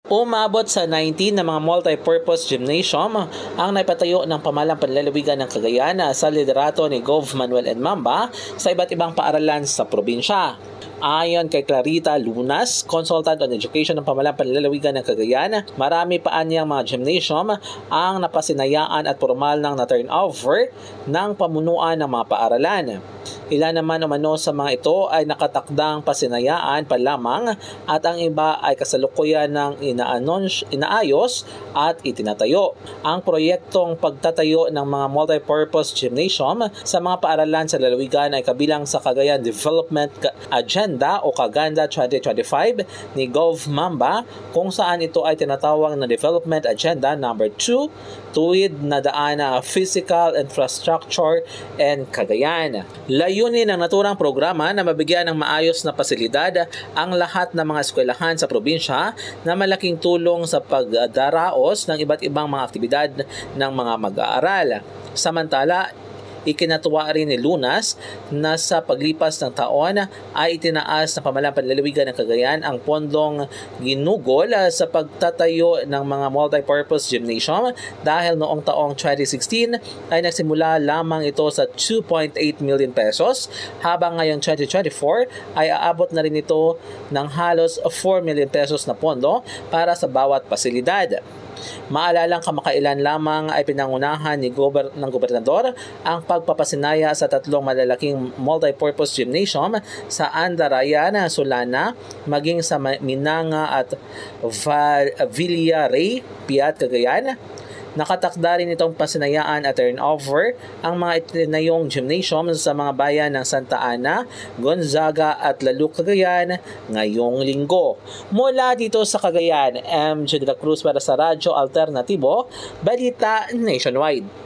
Umabot sa 19 na mga multi-purpose gymnasium ang naipatayo ng pamahalang panlalawigan ng Cagayan sa liderato ni Gov. Manuel N. Mamba sa iba't ibang paaralan sa probinsya. Ayon kay Clarita Lunas, Consultant on Education ng pamahalang panlalawigan ng Cagayan, marami pa anyang mga gymnasium ang napasinayaan at formal ng na-turnover ng pamunuan ng mga paaralan. Ilan naman umano sa mga ito ay nakatakdang pasinayaan pa lamang at ang iba ay kasalukuyan ng inaayos at itinatayo. Ang proyektong pagtatayo ng mga multi-purpose gymnasium sa mga paaralan sa lalawigan ay kabilang sa Cagayan Development Agenda o Kaganda 2025 ni Gov. Mamba, kung saan ito ay tinatawag na Development Agenda number 2, tuwid na daan ng physical infrastructure and Cagayan. Layunin ng naturang programa na mabigyan ng maayos na pasilidad ang lahat ng mga eskwelahan sa probinsya na malaking tulong sa pagdaraos ng iba't ibang mga aktibidad ng mga mag-aaral. Samantala, ikinatuwa rin ni Lunas na sa paglipas ng taon ay itinaas ng pamahalang panlalawigan ng Cagayan ang pondong ginugol sa pagtatayo ng mga multi-purpose gymnasium dahil noong taong 2016 ay nagsimula lamang ito sa 2.8 million pesos habang ngayong 2024 ay aabot na rin ito ng halos 4 million pesos na pondo para sa bawat pasilidad. Maalalang kamakailan lamang ay pinangunahan ng gobernador ang pagpapasinaya sa tatlong malalaking multi-purpose gymnasium sa Andarayan, Solana, maging sa Minanga at Villaray, Piat, Cagayan. Nakatakda rin itong pasinayaan at turnover ang mga itinayong gymnasium sa mga bayan ng Santa Ana, Gonzaga at Laluk, Cagayan ngayong linggo. Mula dito sa Cagayan, MJ de la Cruz para sa Radyo Alternatibo, Balita Nationwide.